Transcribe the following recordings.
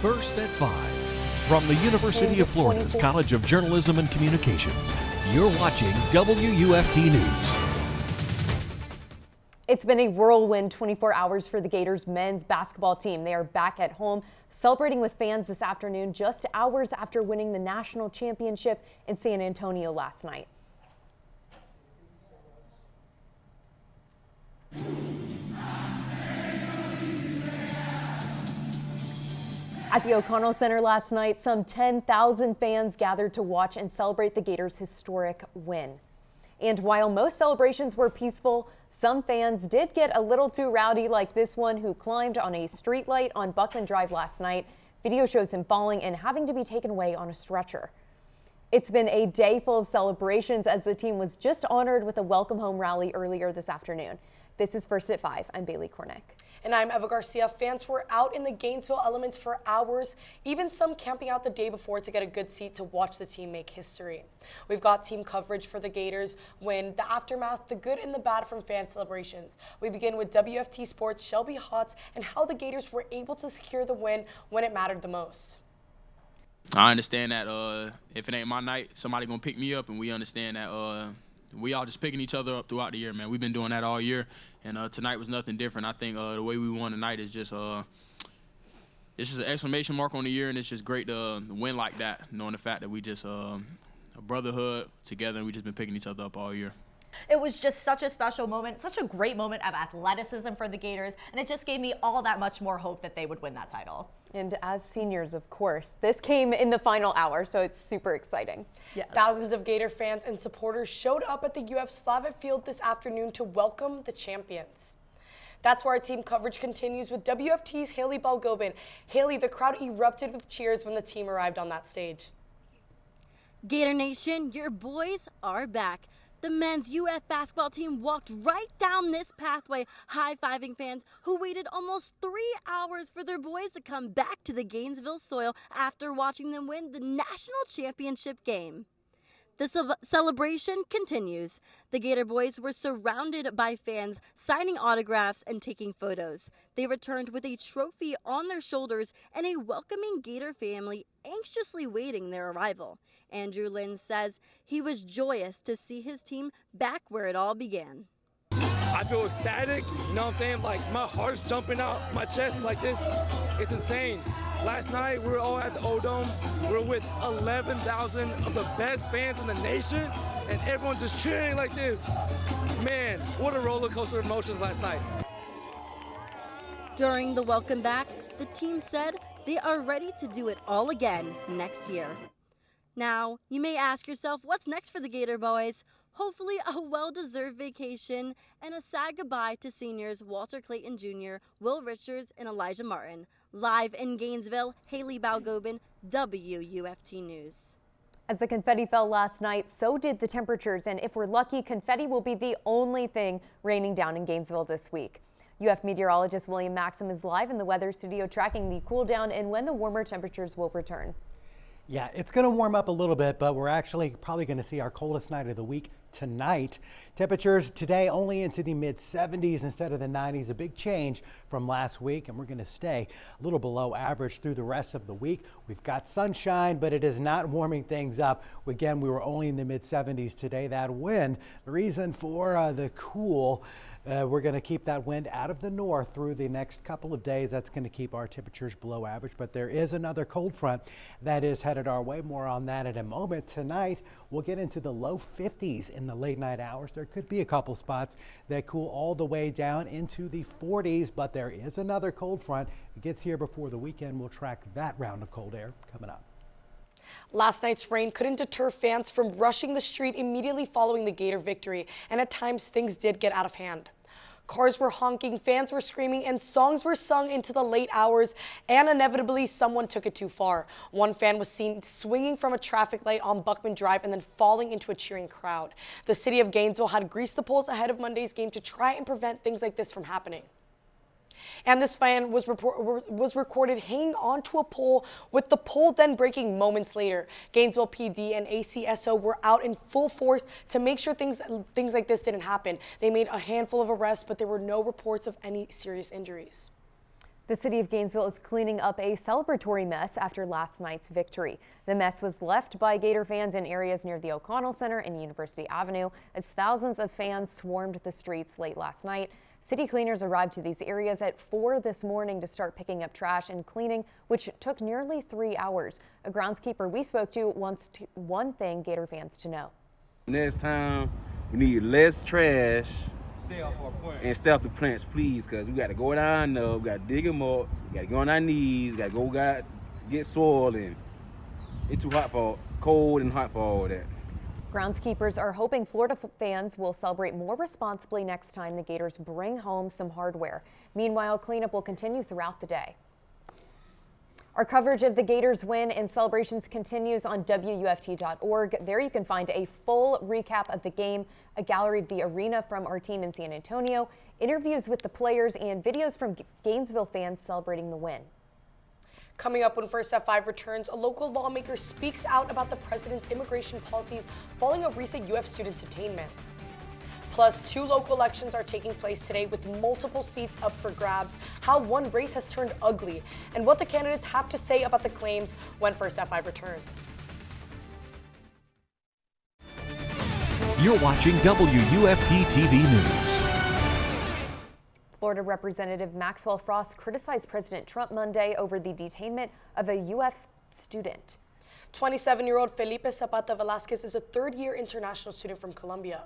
First at 5. From the University of Florida's College of Journalism and Communications, you're watching WUFT News. It's been a whirlwind 24 hours for the Gators men's basketball team. They are back at home celebrating with fans this afternoon, just hours after winning the national championship in San Antonio last night. At the O'Connell Center last night, some 10,000 fans gathered to watch and celebrate the Gators' historic win. And while most celebrations were peaceful, some fans did get a little too rowdy, like this one who climbed on a streetlight on Buckman Drive last night. Video shows him falling and having to be taken away on a stretcher. It's been a day full of celebrations as the team was just honored with a welcome home rally earlier this afternoon. This is First at 5. I'm Bailey Korinek. And I'm Eva Garcia. Fans were out in the Gainesville elements for hours, even some camping out the day before to get a good seat to watch the team make history. We've got team coverage for the Gators win, the aftermath, the good and the bad from fan celebrations. We begin with WFT Sports' Shelby Hotz and how the Gators were able to secure the win when it mattered the most. I understand that if it ain't my night, somebody gonna pick me up, and we understand that we all just picking each other up throughout the year, man. We've been doing that all year, and tonight was nothing different. I think the way we won tonight is just it's just an exclamation mark on the year, and it's just great to win like that, knowing the fact that we just a brotherhood together, and we just been picking each other up all year. It was just such a special moment, such a great moment of athleticism for the Gators, and it just gave me all that much more hope that they would win that title. And as seniors, of course, this came in the final hour, so it's super exciting. Yes. Thousands of Gator fans and supporters showed up at the UF's Flavet Field this afternoon to welcome the champions. That's where our team coverage continues with WFT's Hayli Balgobin. Hayli, the crowd erupted with cheers when the team arrived on that stage. Gator Nation, your boys are back. The men's UF basketball team walked right down this pathway, high-fiving fans who waited almost 3 hours for their boys to come back to the Gainesville soil after watching them win the national championship game. The celebration continues. The Gator boys were surrounded by fans signing autographs and taking photos. They returned with a trophy on their shoulders and a welcoming Gator family anxiously waiting their arrival. Andrew Lynn says he was joyous to see his team back where it all began. I feel ecstatic, you know what I'm saying? Like my heart's jumping out my chest like this. It's insane. Last night we were all at the O-Dome. We were with 11,000 of the best fans in the nation, and everyone's just cheering like this. Man, what a roller coaster of emotions last night. During the welcome back, the team said they are ready to do it all again next year. Now, you may ask yourself, what's next for the Gator boys? Hopefully a well-deserved vacation and a sad goodbye to seniors Walter Clayton Jr., Will Richards, and Elijah Martin. Live in Gainesville, Hayli Balgobin, WUFT News. As the confetti fell last night, so did the temperatures, and if we're lucky, confetti will be the only thing raining down in Gainesville this week. UF meteorologist William Maxham is live in the weather studio tracking the cool down and when the warmer temperatures will return. Yeah, it's going to warm up a little bit, but we're actually probably going to see our coldest night of the week tonight. Temperatures today only into the mid 70s instead of the 90s, a big change from last week, and we're going to stay a little below average through the rest of the week. We've got sunshine, but it is not warming things up. Again, we were only in the mid 70s today. That wind, the reason for the cool, we're going to keep that wind out of the north through the next couple of days. That's going to keep our temperatures below average, but there is another cold front that is headed our way. More on that in a moment. Tonight, we'll get into the low 50s in the late night hours. There could be a couple spots that cool all the way down into the 40s, but there is another cold front. It gets here before the weekend. We'll track that round of cold air coming up. Last night's rain couldn't deter fans from rushing the street immediately following the Gator victory, and at times things did get out of hand. Cars were honking, fans were screaming, and songs were sung into the late hours, and inevitably someone took it too far. One fan was seen swinging from a traffic light on Buckman Drive and then falling into a cheering crowd. The city of Gainesville had greased the polls ahead of Monday's game to try and prevent things like this from happening. And this fan was recorded hanging onto a pole, with the pole then breaking moments later. Gainesville PD and ACSO were out in full force to make sure things like this didn't happen. They made a handful of arrests, but there were no reports of any serious injuries. The city of Gainesville is cleaning up a celebratory mess after last night's victory. The mess was left by Gator fans in areas near the O'Connell Center and University Avenue as thousands of fans swarmed the streets late last night. City cleaners arrived to these areas at 4 this morning to start picking up trash and cleaning, which took nearly 3 hours. A groundskeeper we spoke to wants one thing Gator fans to know. Next time, we need less trash. And stay off the plants, please, because we got to go down there, we got to dig them up, we got to go on our knees, got to get soil in. It's too hot cold and hot for all that. Groundskeepers are hoping Florida fans will celebrate more responsibly next time the Gators bring home some hardware. Meanwhile, cleanup will continue throughout the day. Our coverage of the Gators win and celebrations continues on WUFT.org. There you can find a full recap of the game, a gallery of the arena from our team in San Antonio, interviews with the players, and videos from Gainesville fans celebrating the win. Coming up when First at 5 returns, a local lawmaker speaks out about the president's immigration policies following a recent UF student's detainment. Plus, 2 local elections are taking place today with multiple seats up for grabs, how one race has turned ugly, and what the candidates have to say about the claims when First at 5 returns. You're watching WUFT-TV News. Florida Representative Maxwell Frost criticized President Trump Monday over the detainment of a UF student. 27-year-old Felipe Zapata Velasquez is a third-year international student from Colombia.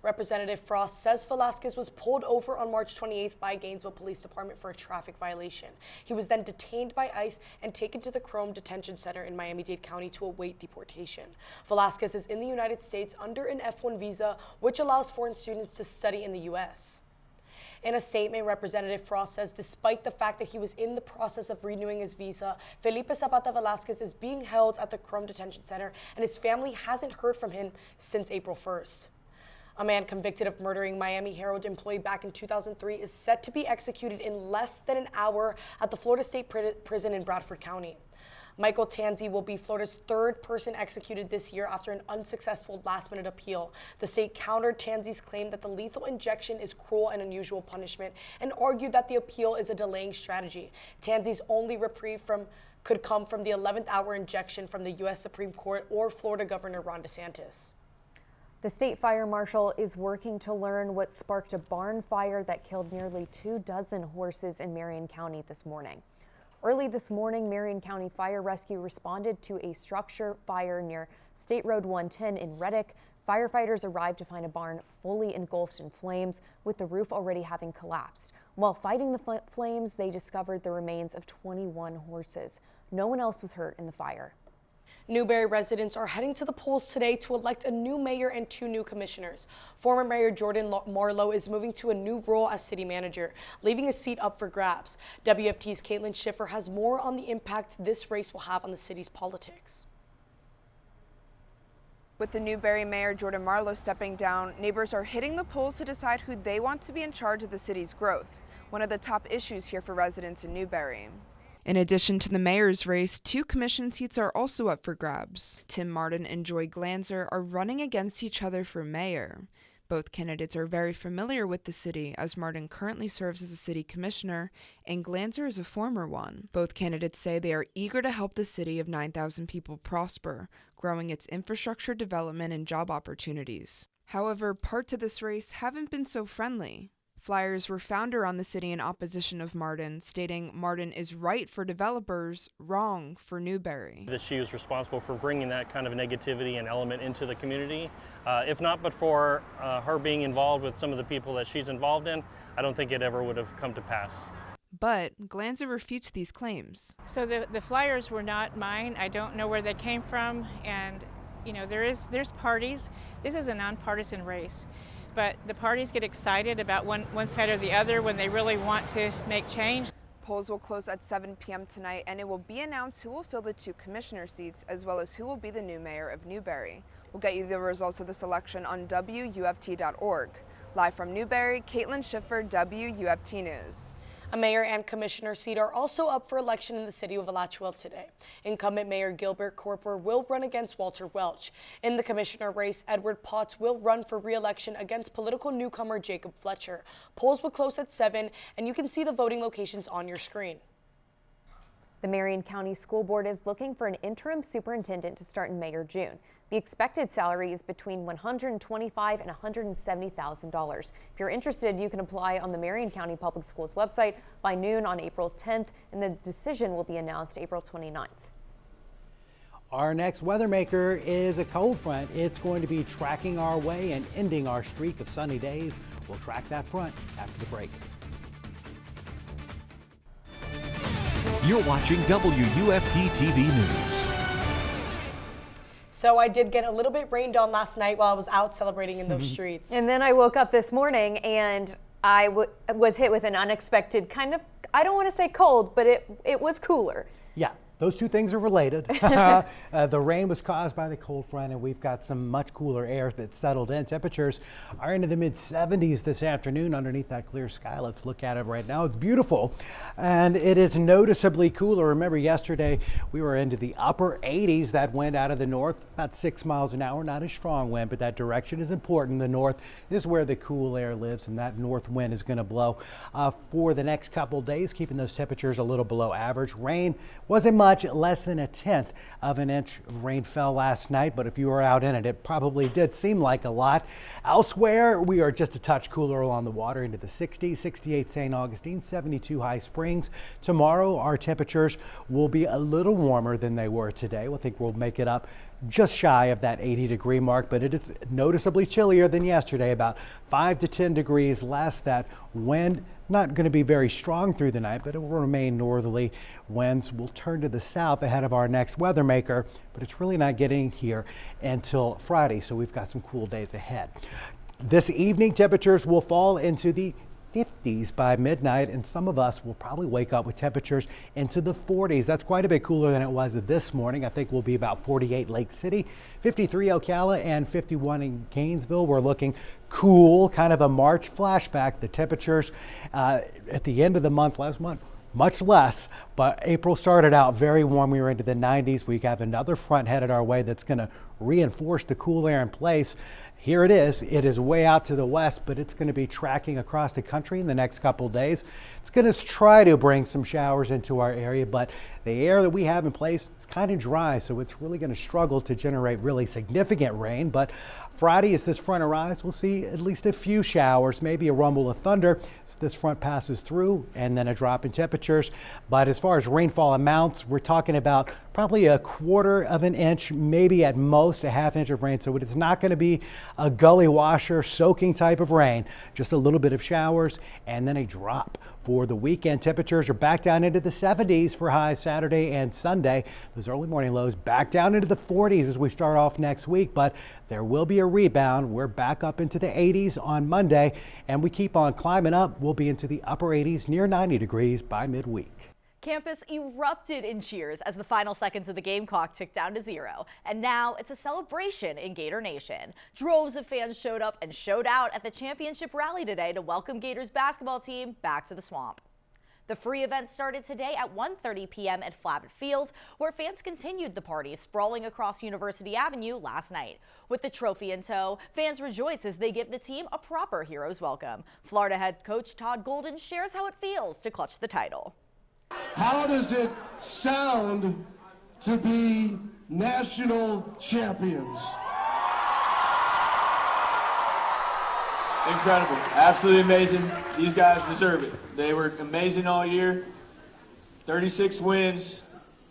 Representative Frost says Velasquez was pulled over on March 28th by Gainesville Police Department for a traffic violation. He was then detained by ICE and taken to the Chrome Detention Center in Miami-Dade County to await deportation. Velasquez is in the United States under an F-1 visa, which allows foreign students to study in the U.S. In a statement, Representative Frost says despite the fact that he was in the process of renewing his visa, Felipe Zapata Velasquez is being held at the Chrome Detention Center and his family hasn't heard from him since April 1st. A man convicted of murdering Miami Herald employee back in 2003 is set to be executed in less than an hour at the Florida State Prison in Bradford County. Michael Tanzi will be Florida's 3rd person executed this year after an unsuccessful last-minute appeal. The state countered Tanzi's claim that the lethal injection is cruel and unusual punishment and argued that the appeal is a delaying strategy. Tanzi's only reprieve could come from the 11th hour injection from the U.S. Supreme Court or Florida Governor Ron DeSantis. The state fire marshal is working to learn what sparked a barn fire that killed nearly 24 horses in Marion County this morning. Early this morning, Marion County Fire Rescue responded to a structure fire near State Road 110 in Reddick. Firefighters arrived to find a barn fully engulfed in flames, with the roof already having collapsed. While fighting the flames, they discovered the remains of 21 horses. No one else was hurt in the fire. Newberry residents are heading to the polls today to elect a new mayor and 2 new commissioners. Former Mayor Jordan Marlowe is moving to a new role as city manager, leaving a seat up for grabs. WFT's Caitlyn Schiffer has more on the impact this race will have on the city's politics. With the Newberry Mayor Jordan Marlowe stepping down, neighbors are hitting the polls to decide who they want to be in charge of the city's growth, one of the top issues here for residents in Newberry. In addition to the mayor's race, 2 commission seats are also up for grabs. Tim Martin and Joy Glanzer are running against each other for mayor. Both candidates are very familiar with the city, as Martin currently serves as a city commissioner and Glanzer is a former one. Both candidates say they are eager to help the city of 9,000 people prosper, growing its infrastructure development and job opportunities. However, parts of this race haven't been so friendly. Flyers were found around the city in opposition of Martin, stating Martin is right for developers, wrong for Newberry. That she was responsible for bringing that kind of negativity and element into the community. If not but for her being involved with some of the people that she's involved in, I don't think it ever would have come to pass. But Glanzer refutes these claims. So the flyers were not mine. I don't know where they came from, and you know there's parties. This is a nonpartisan race. But the parties get excited about one side or the other when they really want to make change. Polls will close at 7 p.m. tonight, and it will be announced who will fill the 2 commissioner seats, as well as who will be the new mayor of Newberry. We'll get you the results of this election on WUFT.org. Live from Newberry, Caitlyn Schiffer, WUFT News. A mayor and commissioner seat are also up for election in the city of Alachua today. Incumbent Mayor Gilbert Corper will run against Walter Welch. In the commissioner race, Edward Potts will run for re-election against political newcomer Jacob Fletcher. Polls will close at 7, and you can see the voting locations on your screen. The Marion County School Board is looking for an interim superintendent to start in May or June. The expected salary is between $125,000 and $170,000. If you're interested, you can apply on the Marion County Public Schools website by noon on April 10th, and the decision will be announced April 29th. Our next weather maker is a cold front. It's going to be tracking our way and ending our streak of sunny days. We'll track that front after the break. You're watching WUFT-TV News. So I did get a little bit rained on last night while I was out celebrating in those streets. And then I woke up this morning and I was hit with an unexpected kind of, I don't want to say cold, but it was cooler. Yeah. Those two things are related. The rain was caused by the cold front, and we've got some much cooler air that settled in. Temperatures are into the mid-70s this afternoon underneath that clear sky. Let's look at it right now. It's beautiful, and it is noticeably cooler. Remember, yesterday we were into the upper 80s. That wind out of the north, about 6 miles an hour, not a strong wind, but that direction is important. The north is where the cool air lives, and that north wind is going to blow for the next couple days, keeping those temperatures a little below average. Rain wasn't much, less than 1/10 of an inch of rain fell last night, but if you were out in it, it probably did seem like a lot. Elsewhere, we are just a touch cooler along the water into the 60s, 68 St. Augustine, 72 High Springs. Tomorrow, our temperatures will be a little warmer than they were today. I think we'll make it up just shy of that 80-degree mark, but it is noticeably chillier than yesterday, about 5 to 10 degrees less. That wind not going to be very strong through the night, but it will remain northerly. Winds will turn to the south ahead of our next weather maker, but it's really not getting here until Friday, so we've got some cool days ahead. This evening, temperatures will fall into the 50s by midnight, and some of us will probably wake up with temperatures into the 40s. That's quite a bit cooler than it was this morning. I think we'll be about 48 Lake City, 53 Ocala, and 51 in Gainesville. We're looking cool, kind of a March flashback. The temperatures at the end of the month, last month, much less, but April started out very warm. We were into the 90s. We have another front headed our way that's going to reinforce the cool air in place. Here it is. It is way out to the west, but it's going to be tracking across the country in the next couple days. It's going to try to bring some showers into our area, but the air that we have in place, it's kind of dry, so it's really going to struggle to generate really significant rain. But Friday, as this front arrives, we'll see at least a few showers, maybe a rumble of thunder as this front passes through, and then a drop in temperatures. But as far as rainfall amounts, we're talking about probably 1/4 of an inch, maybe at most a 1/2 inch of rain. So it's not going to be a gully washer soaking type of rain, just a little bit of showers and then a drop. For the weekend, temperatures are back down into the 70s for highs Saturday and Sunday. Those early morning lows back down into the 40s as we start off next week, but there will be a rebound. We're back up into the 80s on Monday, and we keep on climbing up. We'll be into the upper 80s, near 90 degrees by midweek. Campus erupted in cheers as the final seconds of the game clock ticked down to 0. And now it's a celebration in Gator Nation. Droves of fans showed up and showed out at the championship rally today to welcome Gators basketball team back to the Swamp. The free event started today at 1:30 p.m. at Flabbit Field, where fans continued the party sprawling across University Avenue last night. With the trophy in tow, fans rejoice as they give the team a proper hero's welcome. Florida head coach Todd Golden shares how it feels to clutch the title. How does it sound to be national champions? Incredible, absolutely amazing. These guys deserve it. They were amazing all year. 36 wins,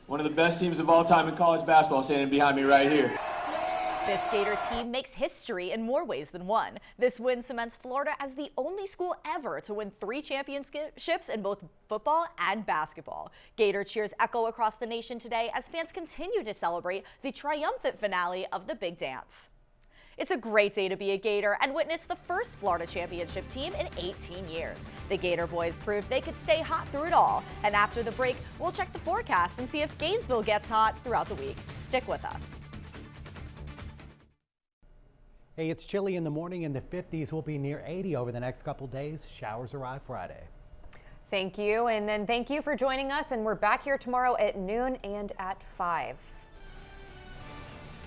one of the best teams of all time in college basketball standing behind me right here. This Gator team makes history in more ways than one. This win cements Florida as the only school ever to win 3 championships in both football and basketball. Gator cheers echo across the nation today as fans continue to celebrate the triumphant finale of the Big Dance. It's a great day to be a Gator and witness the first Florida championship team in 18 years. The Gator boys proved they could stay hot through it all. And after the break, we'll check the forecast and see if Gainesville gets hot throughout the week. Stick with us. Hey, it's chilly in the morning in the 50s. We'll be near 80 over the next couple days. Showers arrive Friday. Thank you. And then thank you for joining us. And we're back here tomorrow at noon and at 5.